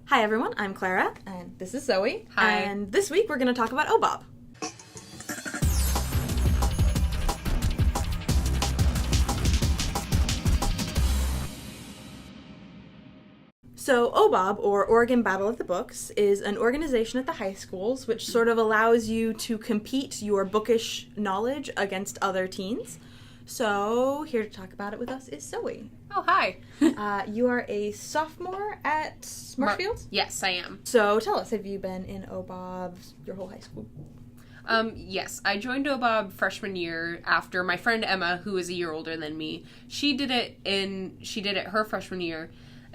Hi everyone, I'm Clara, and this is Zoe. Hi. And this week we're going to talk about OBOB. So OBOB, or Oregon Battle of the Books, is an organization at the high schools which sort of allows you to compete your bookish knowledge against other teens. So here to talk about it with us is Zoe. Oh, hi. You are a sophomore at Marshfield? Yes, I am. So tell us, have you been in OBOB your whole high school? Yes, I joined OBOB freshman year after my friend Emma, who is a year older than me. She did it her freshman year,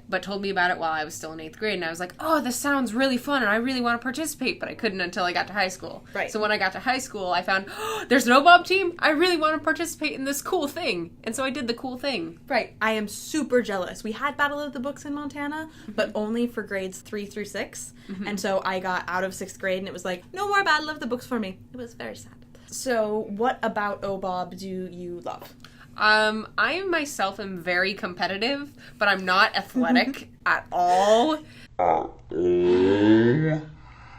but told me about it while I was still in 8th grade, and I was like, oh, this sounds really fun, and I really want to participate, but I couldn't until I got to high school. Right. So when I got to high school, I found, oh, there's an OBOB team? I really want to participate in this cool thing. And so I did the cool thing. Right. I am super jealous. We had Battle of the Books in Montana, but only for grades 3 through 6. Mm-hmm. And so I got out of 6th grade, and it was like, no more Battle of the Books for me. It was very sad. So what about OBOB do you love? I myself am very competitive, but I'm not athletic at all.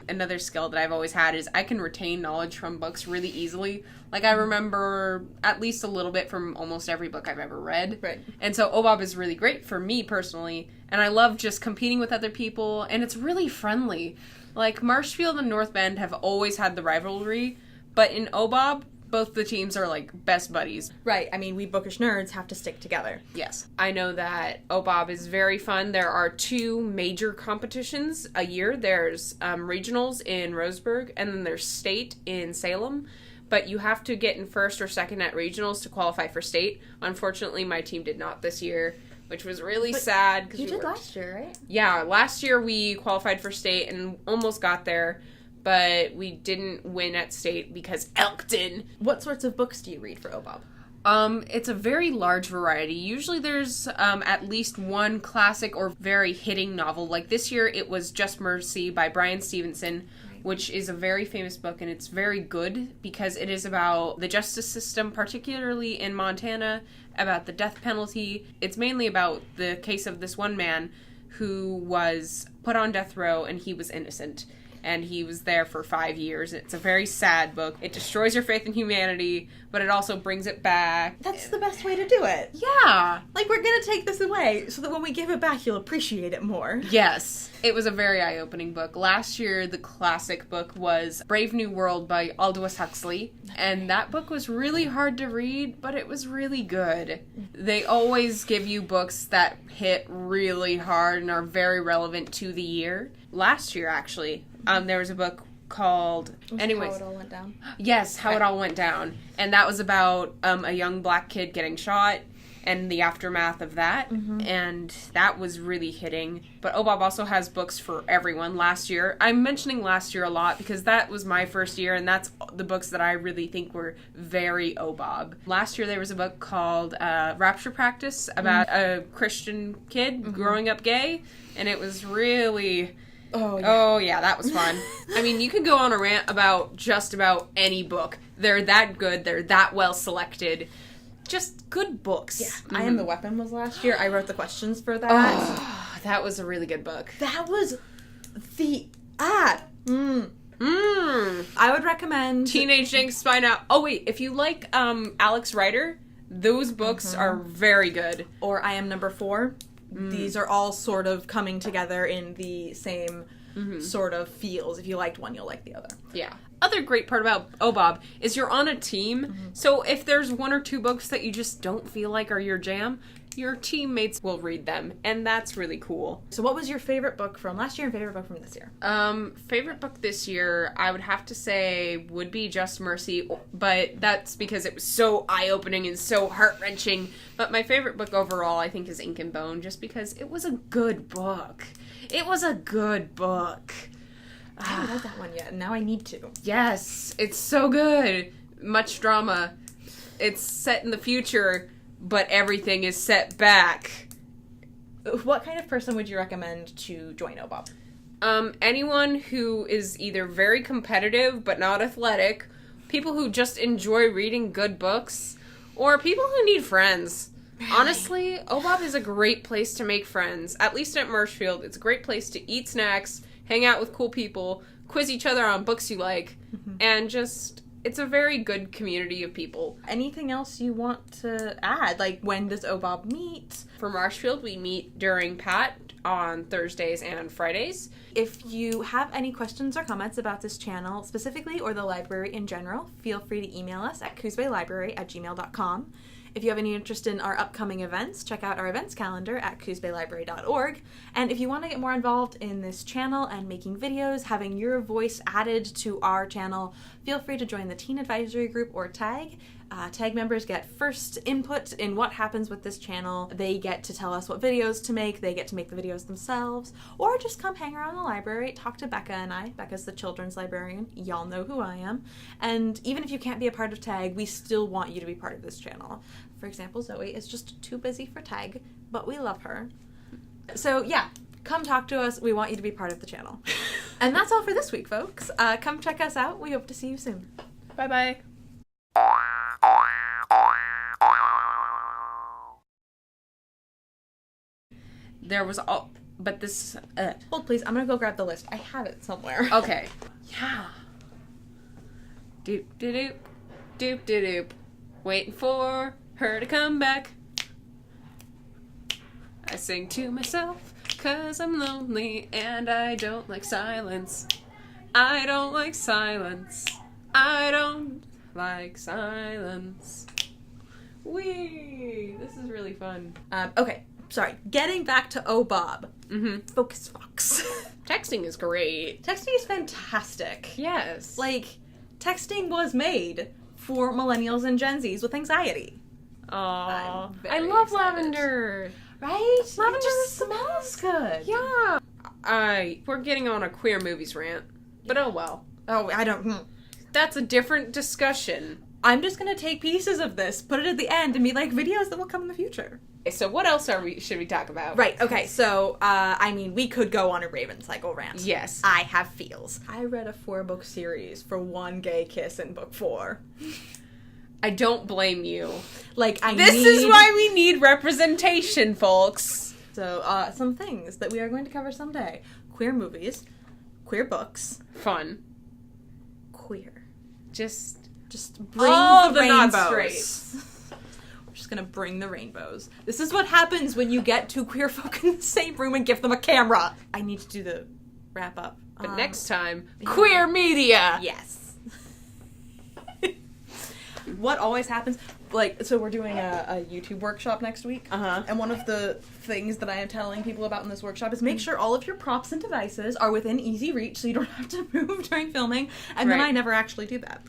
Another skill that I've always had is I can retain knowledge from books really easily. Like, I remember at least a little bit from almost every book I've ever read. Right. And so OBOB is really great for me personally, and I love just competing with other people, and it's really friendly. Like, Marshfield and North Bend have always had the rivalry, but in OBOB, both the teams are, like, best buddies. Right. I mean, we bookish nerds have to stick together. Yes. I know that OBOB is very fun. There are 2 major competitions a year. There's regionals in Roseburg, and then there's state in Salem. But you have to get in first or second at regionals to qualify for state. Unfortunately, my team did not this year, which was really sad. You did last year, right? Yeah. Last year we qualified for state and almost got there. But we didn't win at state because Elkton. What sorts of books do you read for OBOB? It's a very large variety. Usually there's at least one classic or very hitting novel. Like this year it was Just Mercy by Bryan Stevenson, which is a very famous book, and it's very good because it is about the justice system, particularly in Montana, about the death penalty. It's mainly about the case of this one man who was put on death row and he was innocent. And he was there for 5 years. It's a very sad book. It destroys your faith in humanity, but it also brings it back. That's the best way to do it. Yeah. Like, we're gonna take this away so that when we give it back, you'll appreciate it more. Yes. It was a very eye-opening book. Last year, the classic book was Brave New World by Aldous Huxley. And that book was really hard to read, but it was really good. They always give you books that hit really hard and are very relevant to the year. Last year, actually, there was a book called... Anyways, How It All Went Down. Yes, How It All Went Down. And that was about a young black kid getting shot and the aftermath of that. Mm-hmm. And that was really hitting. But OBOB also has books for everyone. Last year, I'm mentioning last year a lot because that was my first year, and that's the books that I really think were very OBOB. Last year there was a book called Rapture Practice about a Christian kid growing up gay, and it was really... Oh, yeah, that was fun. I mean, you could go on a rant about just about any book. They're that good. They're that well selected. Just good books. Yeah. Mm-hmm. I Am the Weapon was last year. I wrote the questions for that. Oh, that was a really good book. That was the ad. I would recommend... Teenage Angst by Now. Oh, wait, if you like Alex Rider, those books are very good. Or I Am Number 4. These are all sort of coming together in the same sort of feels. If you liked one, you'll like the other. Yeah. Other great part about OBOB is you're on a team, so if there's 1 or 2 books that you just don't feel like are your jam, your teammates will read them, and that's really cool. So what was your favorite book from last year and favorite book from this year? Favorite book this year, I would have to say would be Just Mercy, but that's because it was so eye-opening and so heart-wrenching. But my favorite book overall, I think, is Ink and Bone, just because it was a good book. It was a good book. I haven't read that one yet, and now I need to. Yes, it's so good. Much drama. It's set in the future, but everything is set back. What kind of person would you recommend to join OBOB? Anyone who is either very competitive but not athletic, people who just enjoy reading good books, or people who need friends. Honestly, OBOB is a great place to make friends. At least at Marshfield, it's a great place to eat snacks, hang out with cool people, quiz each other on books you like, and just... It's a very good community of people. Anything else you want to add? Like, when does OBOB meet? For Marshfield, we meet during PAT on Thursdays and Fridays. If you have any questions or comments about this channel specifically or the library in general, feel free to email us at coosbaylibrary@gmail.com. If you have any interest in our upcoming events, check out our events calendar at coosbaylibrary.org. And if you want to get more involved in this channel and making videos, having your voice added to our channel, feel free to join the Teen Advisory Group or TAG. TAG members get first input in what happens with this channel. They get to tell us what videos to make. They get to make the videos themselves. Or just come hang around the library, talk to Becca and I. Becca's the children's librarian. Y'all know who I am. And even if you can't be a part of TAG, we still want you to be part of this channel. For example, Zoe is just too busy for TAG, but we love her. So yeah, come talk to us. We want you to be part of the channel. And that's all for this week, folks. Come check us out. We hope to see you soon. Bye-bye. There was all... But this... Hold, please. I'm gonna go grab the list. I have it somewhere. Okay. Yeah. Doop-de-doop. Doop-de-doop. Waiting for her to come back. I sing to myself, 'cause I'm lonely and I don't like silence. I don't like silence. I don't like silence. Whee! This is really fun. Okay. Sorry. Getting back to OBOB. Focus, Fox. Texting is great. Texting is fantastic. Yes. Like, texting was made for millennials and Gen Zs with anxiety. Aww. I'm very I love excited. lavender. Right? Lavender It just smells good. Yeah. We're getting on a queer movies rant. But oh well. Oh, I don't... That's a different discussion. I'm just gonna take pieces of this, put it at the end, and be like, videos that will come in the future. Okay, so what else should we talk about? Right, okay, so, we could go on a Raven Cycle rant. Yes. I have feels. I read a 4-book series for one gay kiss in book 4. I don't blame you. Like, This is why we need representation, folks. So, some things that we are going to cover someday. Queer movies, queer books, Fun. queer. Just bring all the the rainbows. straights. We're just gonna bring the rainbows. This is what happens when you get two queer folk in the same room and give them a camera. I need to do the wrap up. But next time, queer media. Yes. What always happens, like, so we're doing a YouTube workshop next week. And one of the things that I am telling people about in this workshop is make sure all of your props and devices are within easy reach so you don't have to move during filming. And then Right. I never actually do that.